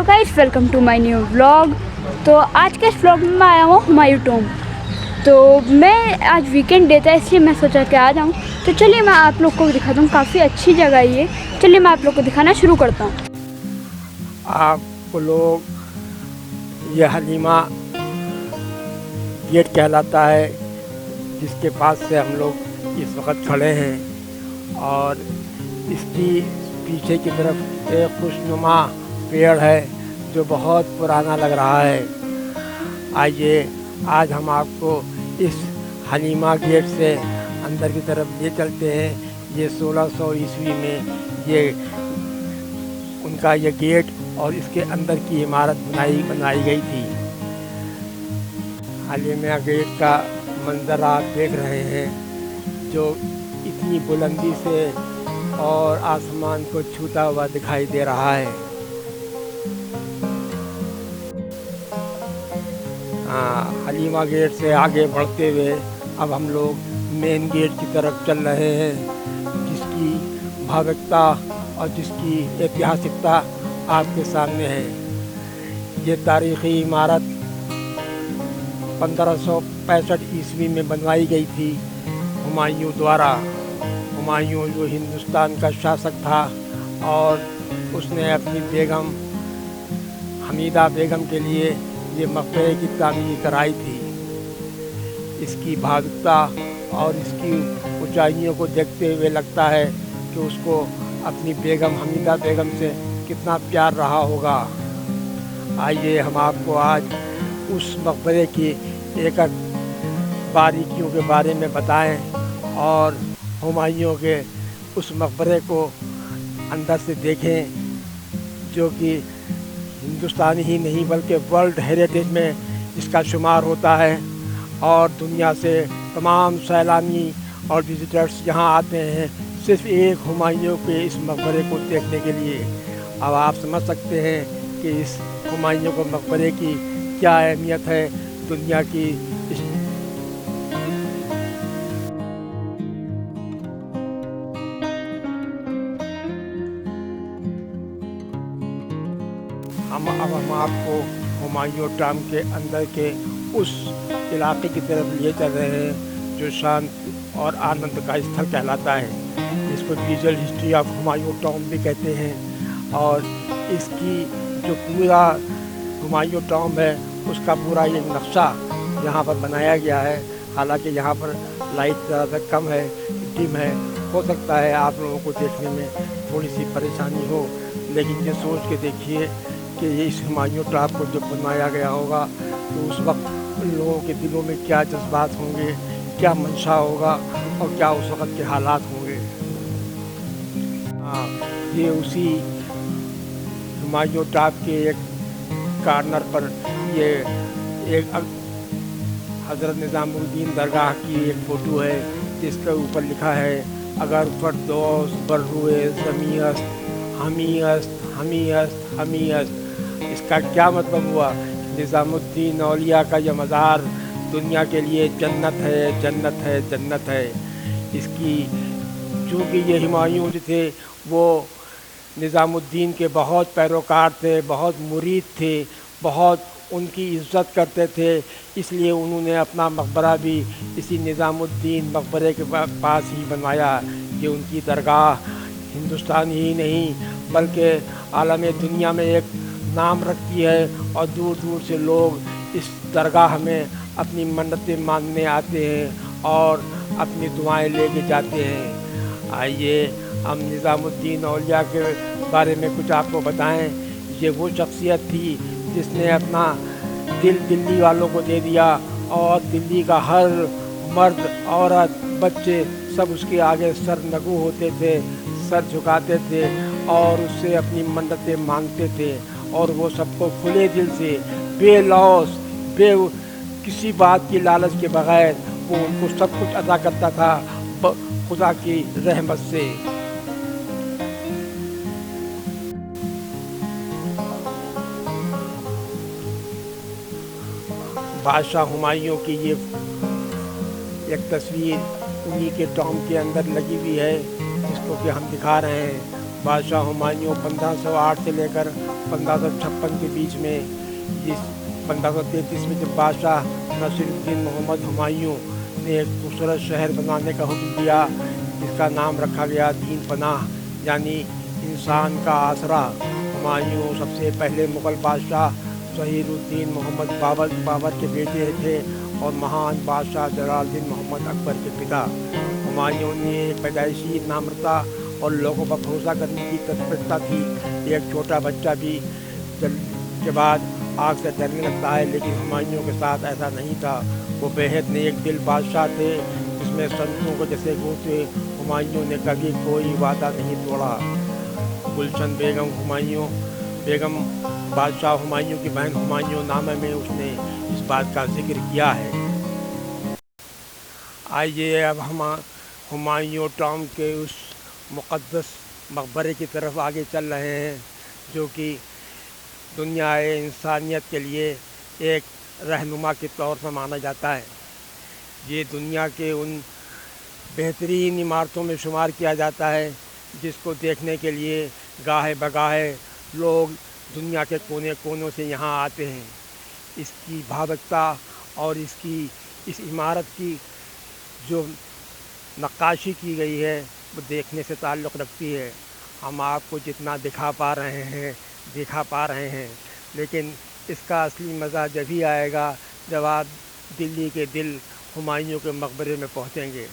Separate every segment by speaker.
Speaker 1: Hello guys, welcome to my new vlog. तो आज के इस व्लॉग में मैं आया हूँ हुमायूं टॉम्ब। तो मैं आज वीकेंड डे था, इसलिए मैं सोचा कि आ जाऊँ। तो चलिए मैं आप लोग को दिखाता हूँ, काफ़ी अच्छी जगह है ये। चलिए मैं आप लोग को दिखाना शुरू करता हूँ।
Speaker 2: आप लोग ये हलीमा गेट कहलाता है, जिसके पास से हम लोग इस वक्त खड़े हैं और इसकी पीछे की तरफ एक खुशनुमा पेड़ है जो बहुत पुराना लग रहा है। आइए आज हम आपको इस हलीमा गेट से अंदर की तरफ ले चलते हैं। ये 1600 ईस्वी में ये उनका ये गेट और इसके अंदर की इमारत बनाई गई थी। हलीमा गेट का मंजर आप देख रहे हैं, जो इतनी बुलंदी से और आसमान को छूता हुआ दिखाई दे रहा है। हलीमा गेट से आगे बढ़ते हुए अब हम लोग मेन गेट की तरफ चल रहे हैं, जिसकी भव्यता और जिसकी ऐतिहासिकता आपके सामने है। ये तारीख़ी इमारत 1565 ईस्वी में बनवाई गई थी हुमायूं द्वारा। हुमायूं जो हिंदुस्तान का शासक था और उसने अपनी बेगम हमीदा बेगम के लिए ये मकबरे की तामीर कराई थी। इसकी भव्यता और इसकी ऊंचाइयों को देखते हुए लगता है कि उसको अपनी बेगम हमीदा बेगम से कितना प्यार रहा होगा। आइए हम आपको आज उस मकबरे की एक बारीकियों के बारे में बताएं और हुमायूं के उस मकबरे को अंदर से देखें, जो कि हिंदुस्तान ही नहीं बल्कि वर्ल्ड हेरिटेज में इसका शुमार होता है और दुनिया से तमाम सैलानी और विजिटर्स यहाँ आते हैं सिर्फ एक हुमायूं के इस मकबरे को देखने के लिए। अब आप समझ सकते हैं कि इस हुमायूं के मकबरे की क्या अहमियत है दुनिया की। हम आपको हुमायूं टॉम्ब के अंदर के उस इलाके की तरफ ले चल रहे हैं जो शांत और आनंद का स्थल कहलाता है। इसको visual history of Humayun tomb भी कहते हैं। और इसकी जो पूरा हुमायूं टॉम्ब है उसका पूरा एक नक्शा यहाँ पर बनाया गया है। हालांकि यहाँ पर लाइट ज़्यादा कम है, डिम है, हो सकता है आप लोगों को देखने में थोड़ी सी परेशानी हो, लेकिन ये सोच के देखिए कि ये इस हुमायूं टॉम्ब को जब बनवाया गया होगा तो उस वक्त उन लोगों के दिलों में क्या जज्बात होंगे, क्या मंशा होगा और क्या उस वक्त के हालात होंगे। ये उसी हुमायूं टॉम्ब के एक कार्नर पर ये एक हज़रत निज़ामुद्दीन दरगाह की एक फ़ोटो है, जिसके ऊपर लिखा है अगर फरदौस बर्रुए ज़मीअस्त हमीअस्त हमीअस्त हमीअस्त। इसका क्या मतलब हुआ? निज़ामुद्दीन औलिया का यह मज़ार दुनिया के लिए जन्नत है, जन्नत है, जन्नत है। इसकी चूँकि ये हुमायूं जो थे वो निज़ामुद्दीन के बहुत पैरोकार थे, बहुत मुरीद थे, बहुत उनकी इज़्ज़त करते थे, इसलिए उन्होंने अपना मकबरा भी इसी निज़ामुद्दीन मकबरे के पास ही बनवाया। ये उनकी दरगाह हिंदुस्तान ही नहीं बल्कि आलम दुनिया में एक नाम रखती है और दूर दूर से लोग इस दरगाह में अपनी मन्नतें मांगने आते हैं और अपनी दुआएं लेके जाते हैं। आइए हम निज़ामुद्दीन औलिया के बारे में कुछ आपको बताएं। ये वो शख्सियत थी जिसने अपना दिल दिल्ली वालों को दे दिया और दिल्ली का हर मर्द औरत बच्चे सब उसके आगे सर नगू होते थे, सर झुकाते थे और उससे अपनी मन्नतें मांगते थे। और वो सबको खुले दिल से बेलौस किसी बात की लालच के बगैर वो उनको सब कुछ अदा करता था खुदा की रहमत से। बादशाह हुमायूं की ये एक तस्वीर उन्हीं के टॉम्ब के अंदर लगी हुई है, जिसको कि हम दिखा रहे हैं। बादशाह हुमायूं 1508 से लेकर 1556 के बीच में, जिस 1533 में जब बादशाह नसीरुद्दीन मोहम्मद हुमायूं ने एक खूबसूरत शहर बनाने का हुक्म दिया, जिसका नाम रखा गया दीन पनाह, यानी इंसान का आसरा। हुमायूं सबसे पहले मुग़ल बादशाह ज़हीरुद्दीन मोहम्मद बाबर के बेटे थे और महान बादशाह जलालुद्दीन मोहम्मद अकबर के पिता। हुमायूं ने एक पैदाइशी नम्रता और लोगों पर भरोसा करने की तत्परता थी। एक छोटा बच्चा भी जल के बाद आग से डरने लगता है, लेकिन हुमायूं के साथ ऐसा नहीं था। वो बेहद नेक दिल बादशाह थे, जिसमें संतों को जैसे गुण थे। हुमायूं ने कभी कोई वादा नहीं तोड़ा। गुलशन बेगम बादशाह हुमायूं की बहन हुमायूं नामे में उसने इस बात का जिक्र किया है। आइए अब हम हुमायूं टॉम के उस मुक़द्दस मकबरे की तरफ आगे चल रहे हैं, जो कि दुनिया इंसानियत के लिए एक रहनुमा के तौर पर माना जाता है। ये दुनिया के उन बेहतरीन इमारतों में शुमार किया जाता है, जिसको देखने के लिए गाहे बगाहे लोग दुनिया के कोने कोनों से यहाँ आते हैं। इसकी भावुकता और इस इमारत की जो नक्काशी की गई है वो देखने से ताल्लुक़ रखती है। हम आपको जितना दिखा पा रहे हैं, लेकिन इसका असली मज़ा जब ही आएगा जब आप दिल्ली के दिल हुमायूं के मकबरे में पहुँचेंगे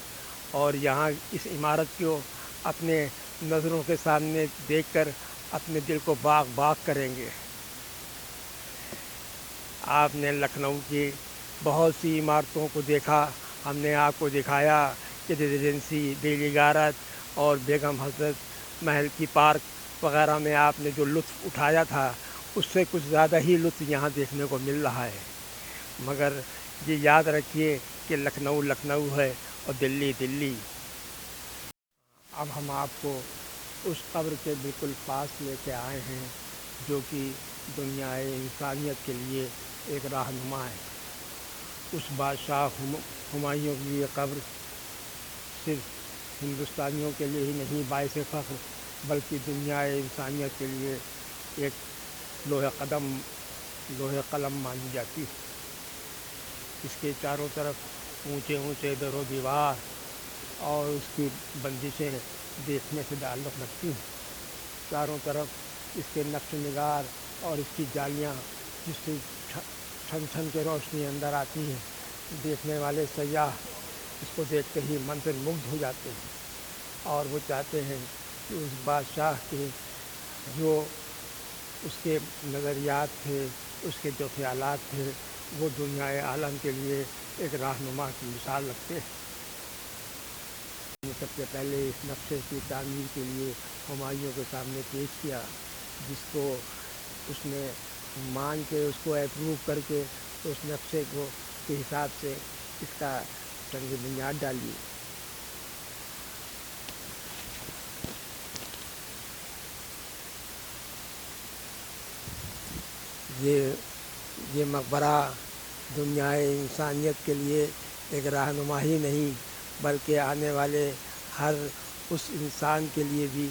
Speaker 2: और यहाँ इस इमारत को अपने नज़रों के सामने देखकर अपने दिल को बाग बाग करेंगे। आपने लखनऊ की बहुत सी इमारतों को देखा, हमने आपको दिखाया कि रेजिडेंसी, दिल्ली गारत और बेगम हजरत महल की पार्क वग़ैरह में आपने जो लुत्फ़ उठाया था, उससे कुछ ज़्यादा ही लुत्फ़ यहाँ देखने को मिल रहा है। मगर ये याद रखिए कि लखनऊ लखनऊ है और दिल्ली दिल्ली। अब हम आपको उस कब्र के बिल्कुल पास लेके आए हैं, जो कि दुनिया इंसानियत के लिए एक रहनुमा है। उस बादशाह हुमायूं की ये कब्र सिर्फ हिंदुस्तानियों के लिए ही नहीं बाइस फ़ख्र, बल्कि दुनिया इंसानियत के लिए एक लोहे कलम मानी जाती है। इसके चारों तरफ ऊंचे ऊंचे दरो दीवार और उसकी बंदिशें देखने से ताल्लुक़ रखती हैं। चारों तरफ इसके नक्श निगार और इसकी जालियाँ जिससे छन छन के रोशनी अंदर आती है, देखने वाले सयाह इसको देखते ही मंत्र मुग्ध हो जाते हैं और वो चाहते हैं कि उस बादशाह के जो उसके नज़रियात थे, उसके जो ख़यालात थे, वो दुनिया आलम के लिए एक रहनुमा की मिसाल रखते हैं। सबसे पहले इस नक्शे की तामीर के लिए हुमायूं के सामने पेश किया, जिसको उसने मान के उसको अप्रूव करके तो उस नक्शे को के हिसाब से इसका रंग बुनियाद डाली। ये मकबरा दुनिया इंसानियत के लिए एक रहनुमा ही नहीं, बल्कि आने वाले हर उस इंसान के लिए भी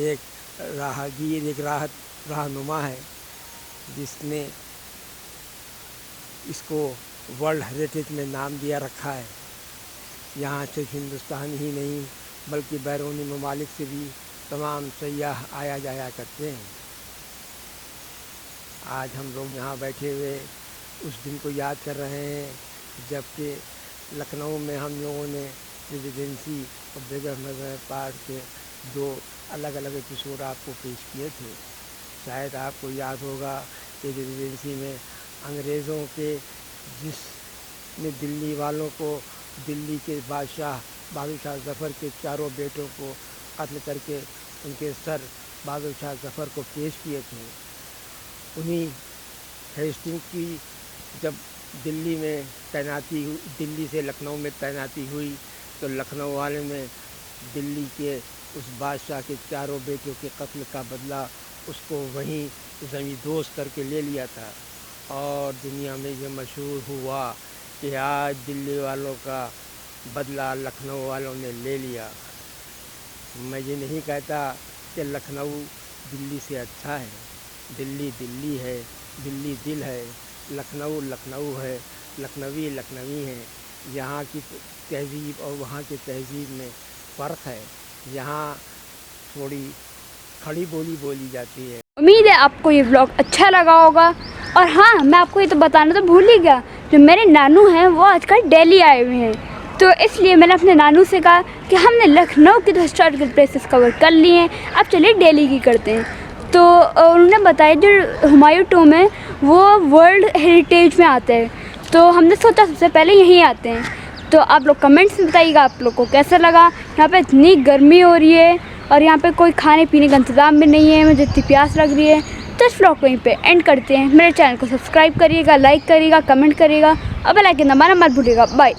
Speaker 2: एक राहगीर, एक रहनुमा है, जिसने इसको वर्ल्ड हेरिटेज में नाम दिया रखा है। यहाँ सिर्फ हिंदुस्तान ही नहीं, बल्कि बैरूनी ममालिक से भी तमाम सयाह आया जाया करते हैं। आज हम लोग यहाँ बैठे हुए उस दिन को याद कर रहे हैं जबकि लखनऊ में हम लोगों ने रेजिडेंसी और बेगम हजरत पार्क के दो अलग अलग एपिसोड आपको पेश किए थे। शायद आपको याद होगा कि रेजिडेंसी में अंग्रेज़ों के जिसने दिल्ली वालों को, दिल्ली के बादशाह बहादुर शाह ज़फ़र के चारों बेटों को कत्ल करके उनके सर बहादुर शाह ज़फ़र को पेश किए थे। उन्हीं हेस्टिंग्स की जब दिल्ली में तैनाती, दिल्ली से लखनऊ में तैनाती हुई, तो लखनऊ वाले ने दिल्ली के उस बादशाह के चारों बेटों के कत्ल का बदला उसको वहीं ज़मींदोज़ करके ले लिया था। और दुनिया में ये मशहूर हुआ कि आज दिल्ली वालों का बदला लखनऊ वालों ने ले लिया। मैं ये नहीं कहता کہ لکھنؤ دلی سے اچھا ہے، دلی دلی ہے، دلی دل ہے، لکھنؤ لکھنؤ ہے، لکھنوی لکھنوی ہے. یہاں کی تہذیب اور وہاں کی تہذیب میں فرق ہے. یہاں تھوڑی کھڑی بولی بولی جاتی ہے.
Speaker 1: امید ہے آپ کو یہ ولاگ اچھا لگا ہوگا. اور ہاں میں آپ کو یہ تو بتانا تو بھول ہی گیا، جو میرے نانو ہیں وہ آج کل دہلی آئے ہوئے ہیں، تو اس لیے میں نے اپنے نانو سے کہا کہ ہم نے لکھنؤ کی تو ہسٹوریکل پلیسز کور کر لی ہیں، اب چلیے دہلی کی کرتے ہیں. تو انہوں نے بتایا جو ہمایوں ٹوم ہے وہ ورلڈ ہیریٹیج میں آتا ہے، تو ہم نے سوچا سب سے پہلے یہیں آتے ہیں. تو آپ لوگ کمنٹس میں بتائیے گا آپ لوگ کو کیسا لگا. یہاں پہ اتنی گرمی ہو رہی ہے اور یہاں پہ کوئی کھانے پینے کا انتظام بھی نہیں ہے، مجھے اتنی پیاس لگ رہی ہے. تو اس ولاگ کو یہیں پہ اینڈ کرتے ہیں. میرے چینل کو سبسکرائب کریے گا، لائک کریے گا، کمنٹ کریے گا اور بیل آئیکن دبانا مت بھولیے گا. بائے.